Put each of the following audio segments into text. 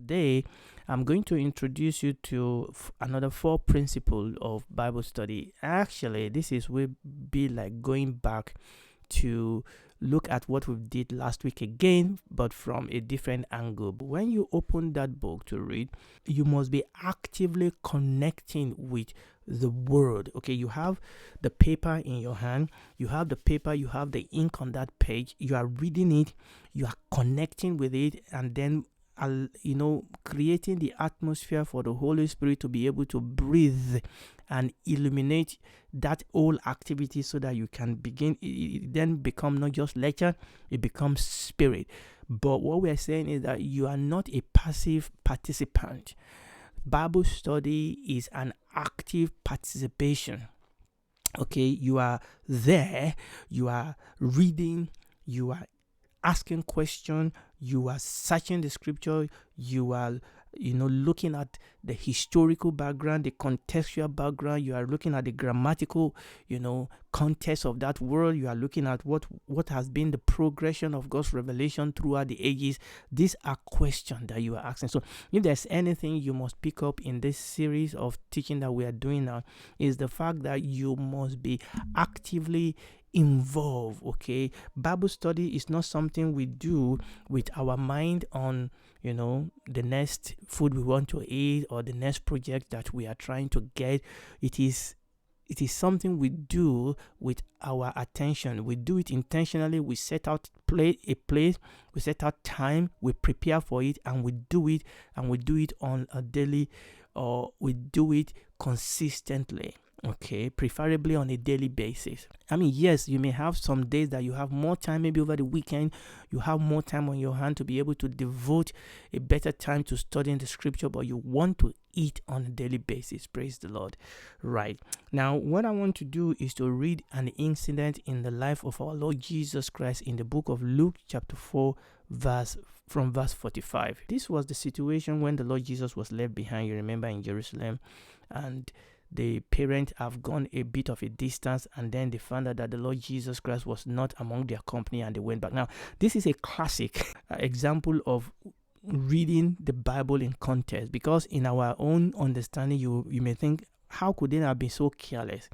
today I'm going to introduce you to another 4 principles of Bible study. Actually, this will be like going back to look at what we did last week again, but from a different angle. But when you open that book to read, you must be actively connecting with the word. Okay, you have the paper in your hand, you have the paper, you have the ink on that page, you are reading it, you are connecting with it, and then creating the atmosphere for the Holy Spirit to be able to breathe and illuminate that whole activity, so that you can begin. It then become not just lecture, it becomes spirit. But what we are saying is that you are not a passive participant. Bible study is an active participation. Okay, you are there, you are reading, you are asking questions, you are searching the scripture, you are looking at the historical background, the contextual background, you are looking at the grammatical context of that word, you are looking at what has been the progression of God's revelation throughout the ages. These are questions that you are asking. So if there's anything you must pick up in this series of teaching that we are doing now, is the fact that you must be actively involved. Okay, Bible study is not something we do with our mind on the next food we want to eat or the next project that we are trying to get. It is something we do with our attention. We do it intentionally. We set out a place, we set out time, we prepare for it, and we do it on a daily, or we do it consistently. Okay, preferably on a daily basis. I mean, yes, you may have some days that you have more time, maybe over the weekend, you have more time on your hand to be able to devote a better time to studying the scripture, but you want to eat on a daily basis. Praise the Lord. Right. Now, what I want to do is to read an incident in the life of our Lord Jesus Christ in the book of Luke chapter 4, from verse 45. This was the situation when the Lord Jesus was left behind, you remember, in Jerusalem, and the parents have gone a bit of a distance, and then they found out that the Lord Jesus Christ was not among their company, and they went back. Now, this is a classic example of reading the Bible in context, because in our own understanding, you may think, how could they have been so careless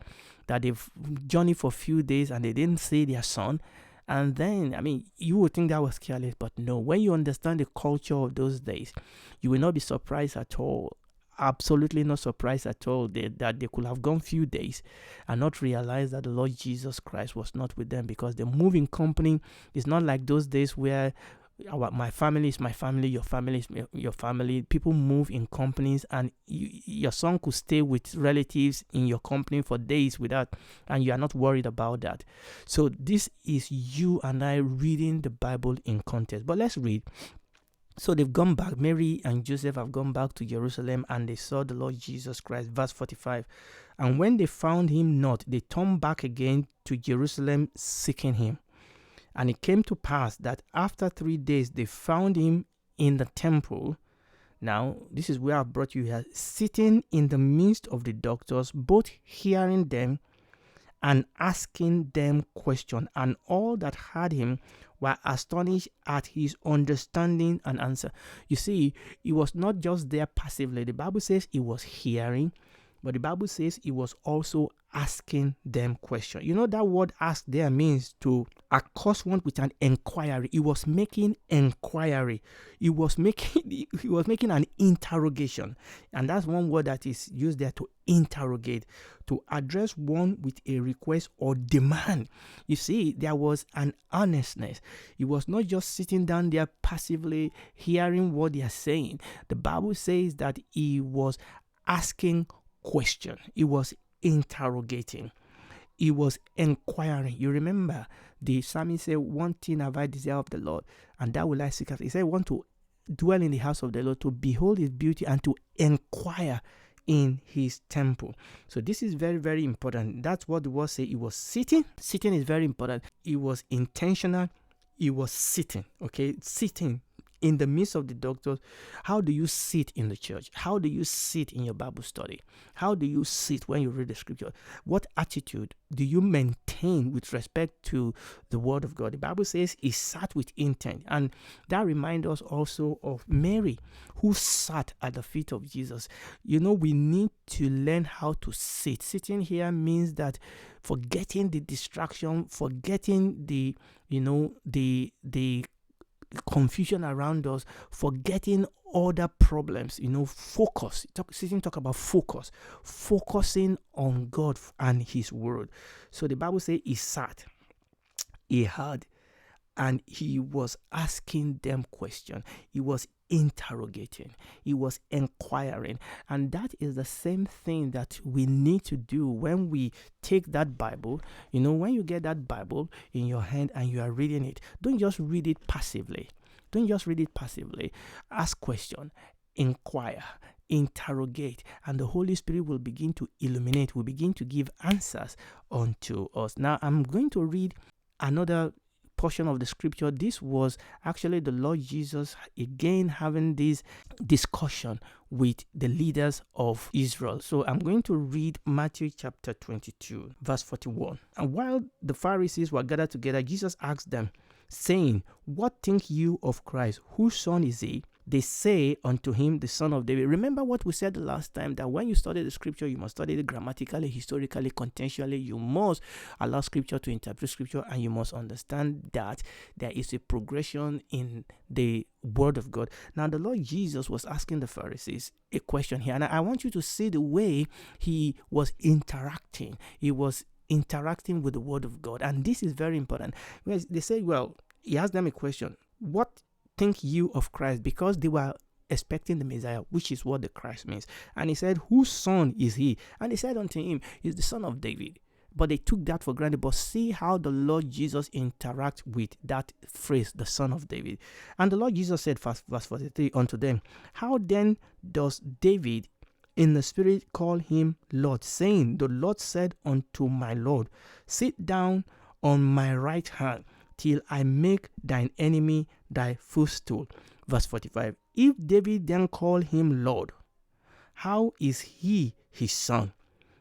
that they've journeyed for a few days and they didn't see their son? And then, I mean, you would think that was careless, but no. When you understand the culture of those days, you will not be surprised at all. Absolutely not surprised at all that they could have gone few days and not realize that the Lord Jesus Christ was not with them, because the moving company is not like those days where my family is my family, your family is your family. People move in companies, and your son could stay with relatives in your company for days without, and you are not worried about that. So this is you and I reading the Bible in context. But let's read. So they've gone back. Mary and Joseph have gone back to Jerusalem, and they saw the Lord Jesus Christ. Verse 45. And when they found him not, they turned back again to Jerusalem, seeking him. And it came to pass that after 3 days they found him in the temple. Now, this is where I brought you here, sitting in the midst of the doctors, both hearing them and asking them questions. And all that heard him were astonished at his understanding and answer. You see, he was not just there passively. The Bible says he was hearing, but the Bible says he was also asking them questions. You know, that word ask there means to accost one with an inquiry. He was making inquiry. He was making an interrogation. And that's one word that is used there, to interrogate, to address one with a request or demand. You see, there was an earnestness. He was not just sitting down there passively hearing what they are saying. The Bible says that he was asking question. He was interrogating. He was inquiring. You remember the psalmist said, one thing have I desired of the Lord, and that will I seek after. He said, I want to dwell in the house of the Lord, to behold his beauty and to inquire in his temple. So this is very, very important. That's what the word says. He was sitting. Sitting is very important. He was intentional. He was sitting. Okay, sitting in the midst of the doctors, how do you sit in the church? How do you sit in your Bible study? How do you sit when you read the scripture? What attitude do you maintain with respect to the word of God? The Bible says he sat with intent. And that reminds us also of Mary, who sat at the feet of Jesus. We need to learn how to sit. Sitting here means that forgetting the distraction, forgetting the confusion around us, forgetting other problems, focus. Talk about focus, focusing on God and his word. So the Bible says he sat, he heard, and he was asking them questions. He was interrogating. He was inquiring. And that is the same thing that we need to do when we take that Bible. When you get that Bible in your hand and you are reading it, don't just read it passively. Ask questions, inquire, interrogate, and the Holy Spirit will begin to illuminate, will begin to give answers unto us. Now, I'm going to read another portion of the scripture. This was actually the Lord Jesus again having this discussion with the leaders of Israel. So I'm going to read Matthew chapter 22, verse 41. And while the Pharisees were gathered together, Jesus asked them, saying, what think you of Christ? Whose son is he? They say unto him, the son of David. Remember what we said the last time, that when you study the scripture, you must study it grammatically, historically, contextually. You must allow scripture to interpret scripture, and you must understand that there is a progression in the word of God. Now, the Lord Jesus was asking the Pharisees a question here, and I want you to see the way he was interacting. He was interacting with the word of God, and this is very important. They say, well, he asked them a question. What think you of Christ? Because they were expecting the Messiah, which is what the Christ means. And he said, whose son is he? And they said unto him, he's the son of David. But they took that for granted. But see how the Lord Jesus interacts with that phrase, the son of David. And the Lord Jesus said, verse 43, unto them, how then does David in the spirit call him Lord, saying, the Lord said unto my Lord, sit down on my right hand, till I make thine enemy thy footstool. Verse 45. If David then call him Lord, how is he his son?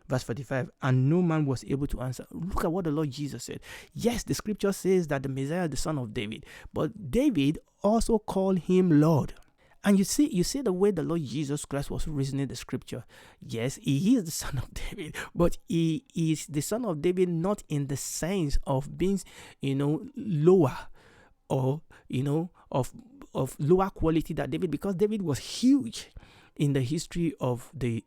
Verse 45. And no man was able to answer. Look at what the Lord Jesus said. Yes, the scripture says that the Messiah is the son of David, but David also called him Lord. And you see the way the Lord Jesus Christ was reasoning the scripture. Yes, he is the son of David, but he is the son of David not in the sense of being, lower, or, of lower quality than David, because David was huge in the history of the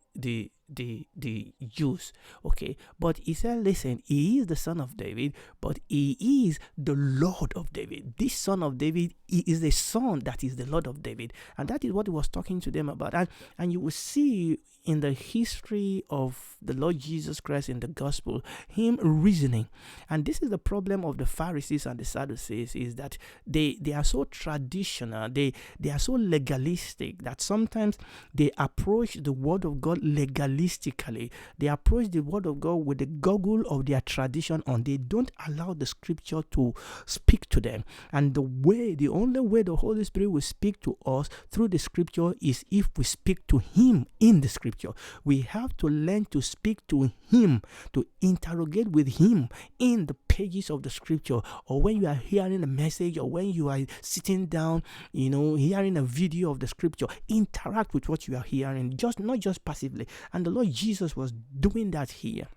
Jews. Okay, but he said, listen, he is the son of David, but he is the Lord of David. This son of David, he is the son that is the Lord of David, and that is what he was talking to them about. And you will see in the history of the Lord Jesus Christ in the gospel, him reasoning. And this is the problem of the Pharisees and the Sadducees, is that they are so traditional, they are so legalistic, that sometimes they approach the word of God legalistically. They approach the word of God with the goggle of their tradition on. They don't allow the scripture to speak to them. And the only way the Holy Spirit will speak to us through the scripture is if we speak to him in the scripture. We have to learn to speak to him, to interrogate with him in the pages of the scripture, or when you are hearing a message, or when you are sitting down, hearing a video of the scripture. Interact with what you are hearing, not just passively. And the Lord Jesus was doing that here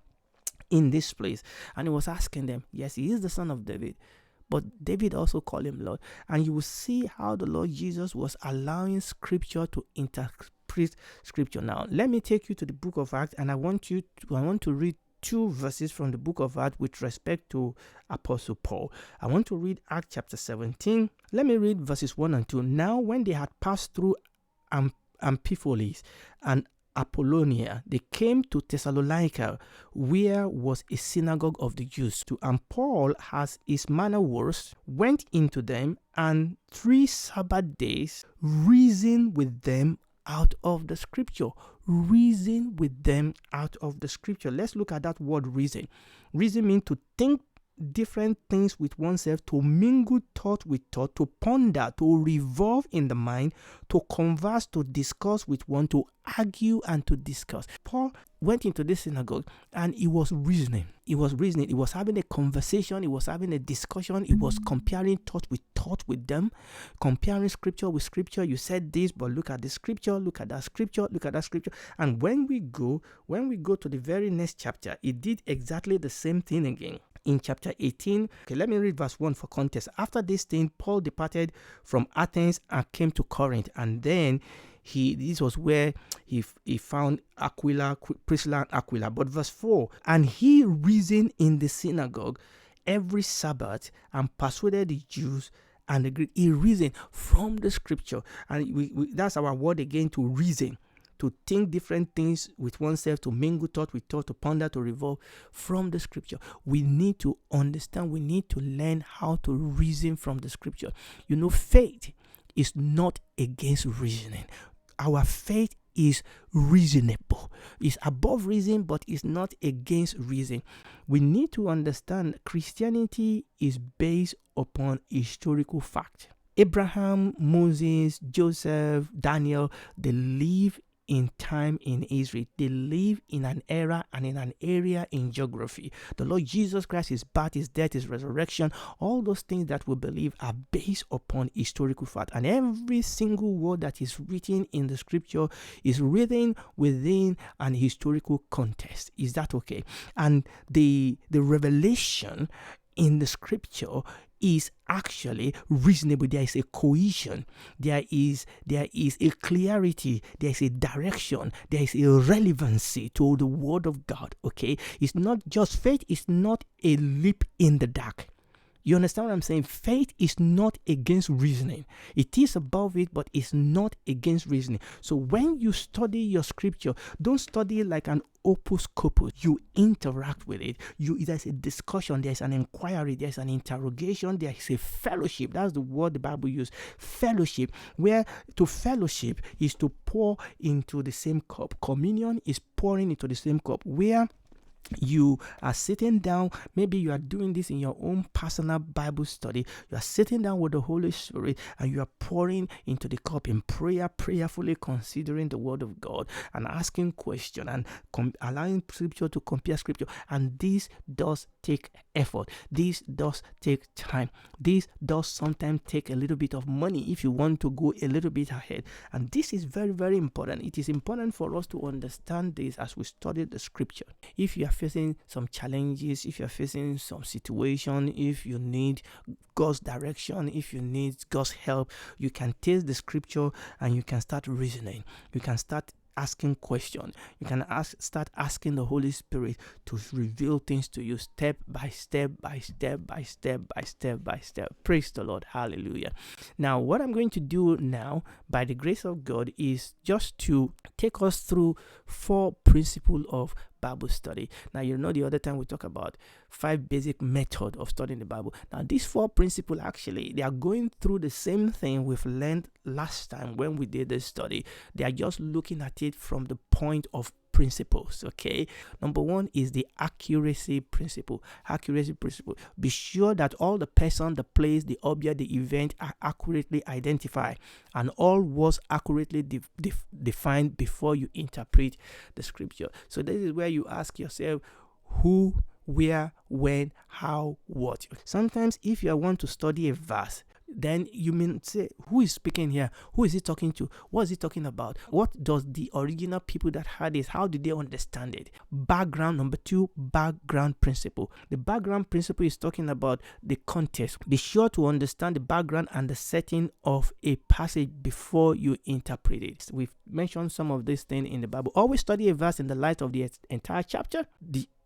in this place, and he was asking them, yes, he is the son of David, but David also called him Lord. And you will see how the Lord Jesus was allowing scripture to interpret scripture. Now, let me take you to the book of Acts, and I want to read two verses from the book of Acts with respect to Apostle Paul. I want to read Acts chapter 17. Let me read verses 1 and 2. Now, when they had passed through Amphipolis and Apollonia, they came to Thessalonica, where was a synagogue of the Jews. And Paul, as his manner was, went into them, and 3 Sabbath days reasoned with them out of the scripture. Reason with them out of the scripture. Let's look at that word reason. Reason means to think different things with oneself, to mingle thought with thought, to ponder, to revolve in the mind, to converse, to discuss with one, to argue and to discuss. Paul went into this synagogue and he was reasoning. He was having a conversation. He was having a discussion. He was comparing thought with them, comparing scripture with scripture. You said this, but look at the scripture, look at that scripture, look at that scripture. And when we go to the very next chapter, it did exactly the same thing again. In chapter 18, okay, let me read verse 1 for context. After this thing, Paul departed from Athens and came to Corinth, and then this was where he found Priscilla and Aquila. But verse 4, and he reasoned in the synagogue every Sabbath and persuaded the Jews and the Greek. He reasoned from the scripture. And that's our word again, to reason. To think different things with oneself, to mingle thought with thought, to ponder, to revolve from the scripture. We need to understand, we need to learn how to reason from the scripture. You know, faith is not against reasoning. Our faith is reasonable. It's above reason, but it's not against reason. We need to understand Christianity is based upon historical fact. Abraham, Moses, Joseph, Daniel, they live in time in Israel. They live in an era and in an area in geography. The Lord Jesus Christ, his birth, his death, his resurrection, all those things that we believe are based upon historical fact. And every single word that is written in the scripture is written within an historical context. Is that okay? And the revelation in the scripture is actually reasonable. There is a cohesion, there is a clarity, there is a direction, there is a relevancy to the word of God. Okay, it's not just faith is not a leap in the dark. You understand what I'm saying? Faith is not against reasoning. It is above it, but it's not against reasoning. So when you study your scripture, don't study like an opus copus. You interact with it. There's a discussion, there's an inquiry, there's an interrogation, there's a fellowship. That's the word the Bible uses. Fellowship, where to fellowship is to pour into the same cup. Communion is pouring into the same cup, where you are sitting down. Maybe you are doing this in your own personal Bible study. You are sitting down with the Holy Spirit and you are pouring into the cup in prayer, prayerfully considering the word of God and asking questions and allowing scripture to compare scripture. And this does take effort. This does take time. This does sometimes take a little bit of money if you want to go a little bit ahead. And this is very, very important. It is important for us to understand this as we study the scripture. If you are facing some challenges, if you're facing some situation, if you need God's direction, if you need God's help, you can take the scripture and you can start reasoning. You can start asking questions. You can start asking the Holy Spirit to reveal things to you step by step by step by step by step by step. Praise the Lord. Hallelujah. Now, what I'm going to do now, by the grace of God, is just to take us through 4 principles of Bible study. Now, you know, the other time we talked about 5 basic methods of studying the Bible. Now, these 4 principles, actually, they are going through the same thing we've learned last time when we did this study. They are just looking at it from the point of principles. Okay, number 1 is the accuracy principle. Accuracy principle. Be sure that all the person, the place, the object, the event are accurately identified and all was accurately defined before you interpret the scripture. So this is where you ask yourself, who, where, when, how, what. Sometimes if you want to study a verse, then you may say, who is speaking here? Who is he talking to? What is he talking about? What does the original people that had this, how did they understand it? Background. Number 2, background principle. The background principle is talking about the context. Be sure to understand the background and the setting of a passage before you interpret it. We've mentioned some of these things in the Bible. Always study a verse in the light of the entire chapter.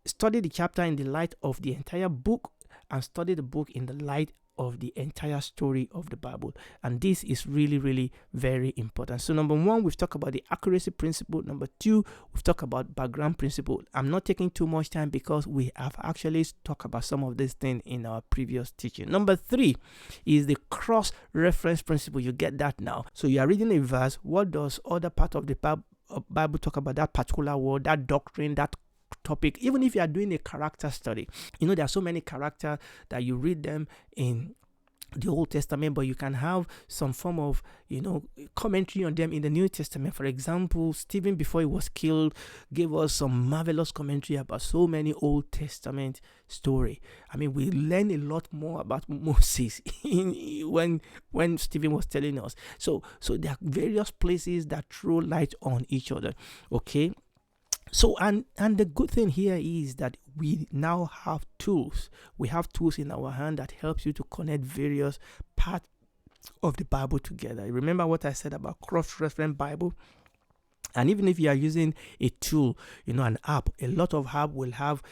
Study the chapter in the light of the entire book, and study the book in the light of the entire story of the Bible. And this is really, really very important. So number 1, we've talked about the accuracy principle. Number 2, we've talked about background principle. I'm not taking too much time because we have actually talked about some of these things in our previous teaching. Number 3 is the cross-reference principle. You get that now. So you are reading a verse. What does other part of the Bible talk about that particular word, that doctrine, that topic, even if you are doing a character study. There are so many characters that you read them in the Old Testament, but you can have some form of commentary on them in the New Testament. For example, Stephen, before he was killed, gave us some marvelous commentary about so many Old Testament story. We learn a lot more about Moses when Stephen was telling us. So there are various places that throw light on each other. Okay. So, and the good thing here is that we now have tools. We have tools in our hand that helps you to connect various parts of the Bible together. Remember what I said about cross-reference Bible? And even if you are using a tool, an app, a lot of app will have,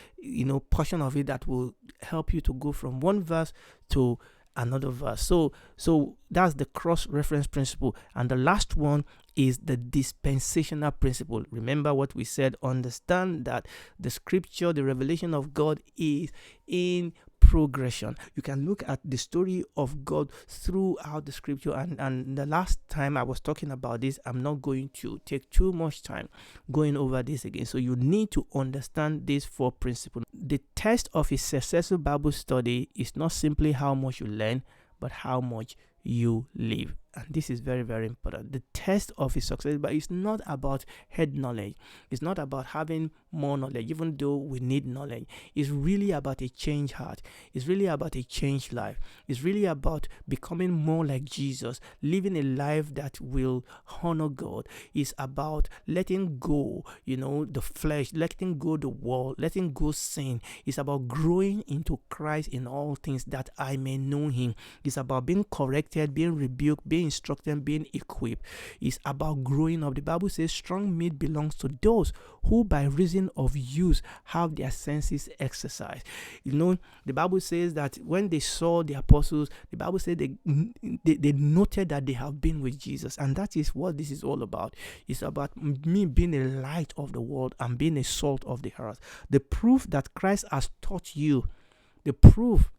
portion of it that will help you to go from one verse to another verse. So that's the cross-reference principle. And the last one is the dispensational principle. Remember what we said, understand that the scripture, the revelation of God is in progression. You can look at the story of God throughout the scripture, and the last time I was talking about this, I'm not going to take too much time going over this again. So you need to understand these 4 principles. The test of a successful Bible study is not simply how much you learn, but how much you live. And this is very, very important. The test of a success, but it's not about head knowledge. It's not about having more knowledge, even though we need knowledge. It's really about a changed heart. It's really about a changed life. It's really about becoming more like Jesus, living a life that will honor God. It's about letting go, the flesh, letting go the world, letting go sin. It's about growing into Christ in all things, that I may know him. It's about being corrected, being rebuked, being instructed, being equipped. It's about growing up. The Bible says strong meat belongs to those who by reason of use have their senses exercised. The Bible says that when they saw the apostles, the Bible said they noted that they have been with Jesus, and that is what this is all about. It's about me being a light of the world and being a salt of the earth. The proof that Christ has taught you, the proof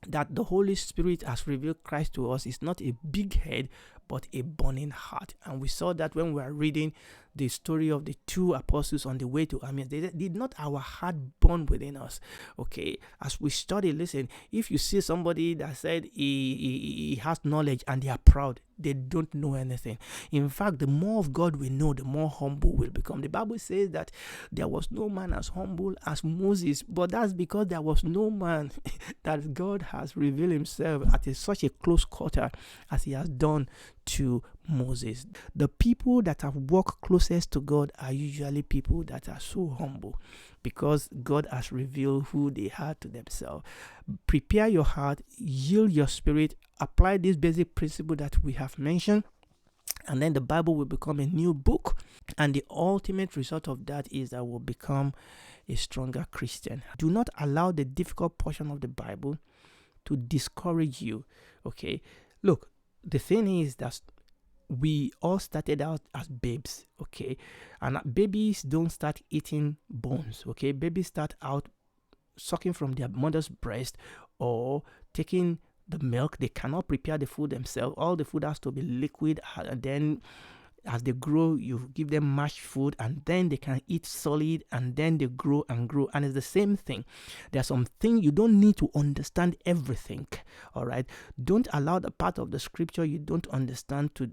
that the Holy Spirit has revealed Christ to us, is not a big head, but a burning heart. And we saw that when we were reading the story of the 2 apostles on the way to Emmaus. Did not our heart burn within us? Okay, as we study, listen, if you see somebody that said he has knowledge and they are proud, they don't know anything. In fact, the more of God we know, the more humble we'll become. The Bible says that there was no man as humble as Moses, but that's because there was no man that God has revealed himself at such a close quarter as he has done to Moses. The people that have walked closest to God are usually people that are so humble, because God has revealed who they are to themselves. Prepare your heart, yield your spirit, apply this basic principle that we have mentioned, and then the Bible will become a new book. And the ultimate result of that is that we'll become a stronger Christian. Do not allow the difficult portion of the Bible to discourage you. Okay, look, the thing is that we all started out as babes, okay? And babies don't start eating bones, okay? Babies start out sucking from their mother's breast or taking the milk. They cannot prepare the food themselves. All the food has to be liquid, and then as they grow, you give them mashed food, and then they can eat solid, and then they grow and grow. And it's the same thing. There's something you don't need to understand everything. All right. Don't allow the part of the scripture you don't understand to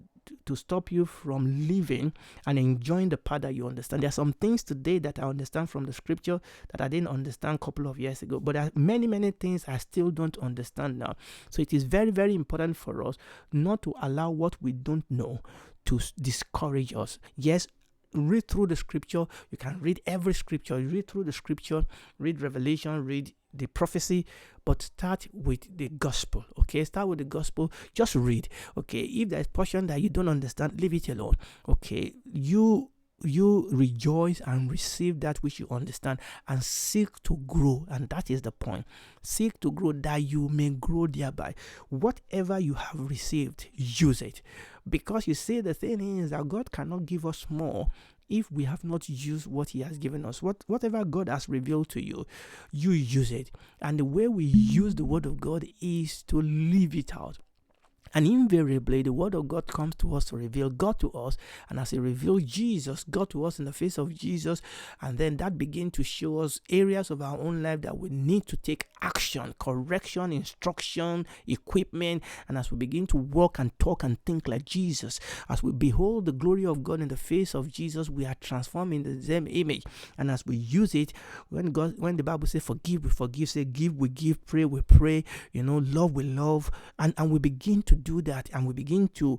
stop you from living and enjoying the part that you understand. There are some things today that I understand from the scripture that I didn't understand a couple of years ago, but there are many things I still don't understand now. So it is very, very important for us not to allow what we don't know to discourage us. Yes, read through the scripture. You can read every scripture. You read through the scripture, read Revelation, read the prophecy, but start with the gospel. Okay, start with the gospel. Just read. Okay, if there's portion that you don't understand, leave it alone. Okay, you rejoice and receive that which you understand and seek to grow. And that is the point. Seek to grow that you may grow thereby. Whatever you have received, use it. Because you see, the thing is that God cannot give us more if we have not used what he has given us. Whatever God has revealed to you, you use it. And the way we use the word of God is to live it out. And invariably, the word of God comes to us to reveal God to us. And as it reveals Jesus, God to us in the face of Jesus, and then that begins to show us areas of our own life that we need to take action, correction, instruction, equipment. And as we begin to walk and talk and think like Jesus, as we behold the glory of God in the face of Jesus, we are transformed in the same image. And as we use it, when the Bible says forgive, we forgive, say give, we give, pray, we pray, love, we love, and we begin to do that, and we begin to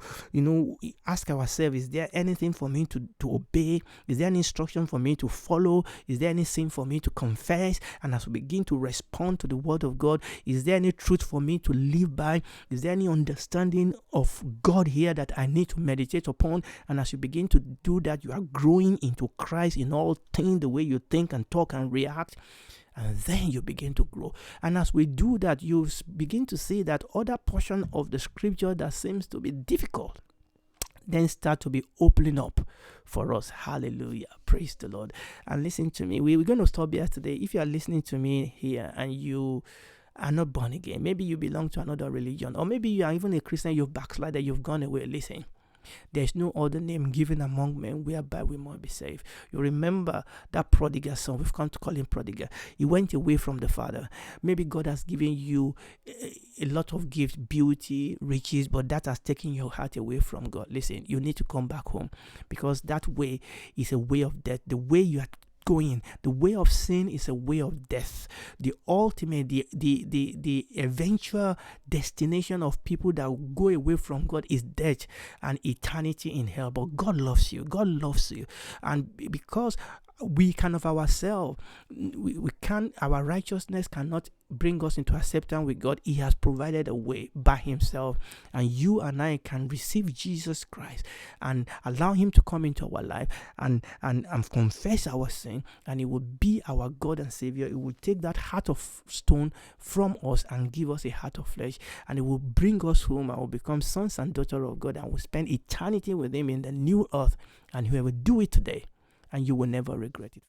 ask ourselves, is there anything for me to obey? Is there any instruction for me to follow? Is there any sin for me to confess? And as we begin to respond to the word of God, is there any truth for me to live by? Is there any understanding of God here that I need to meditate upon? And as you begin to do that, you are growing into Christ in all things, the way you think and talk and react. And then you begin to grow. And as we do that, you begin to see that other portion of the scripture that seems to be difficult then start to be opening up for us. Hallelujah. Praise the Lord. And listen to me. We're going to stop here today. If you are listening to me here and you are not born again, maybe you belong to another religion, or maybe you are even a Christian, you've backslided, you've gone away. Listen. There's no other name given among men whereby we might be saved. You remember that prodigal son, we've come to call him prodigal. He went away from the father. Maybe God has given you a lot of gifts, beauty, riches, but that has taken your heart away from God. Listen, you need to come back home, because that way is a way of death. The way you are going, the way of sin is a way of death. The ultimate, the eventual destination of people that go away from God is death and eternity in hell. But God loves you. God loves you. And because we can of ourselves, we can't, our righteousness cannot bring us into acceptance with God. He has provided a way by himself, and you and I can receive Jesus Christ and allow him to come into our life and confess our sin, and he will be our God and Savior. He will take that heart of stone from us and give us a heart of flesh, and it will bring us home and will become sons and daughters of God, and will spend eternity with him in the new earth. And whoever do it today, and you will never regret it.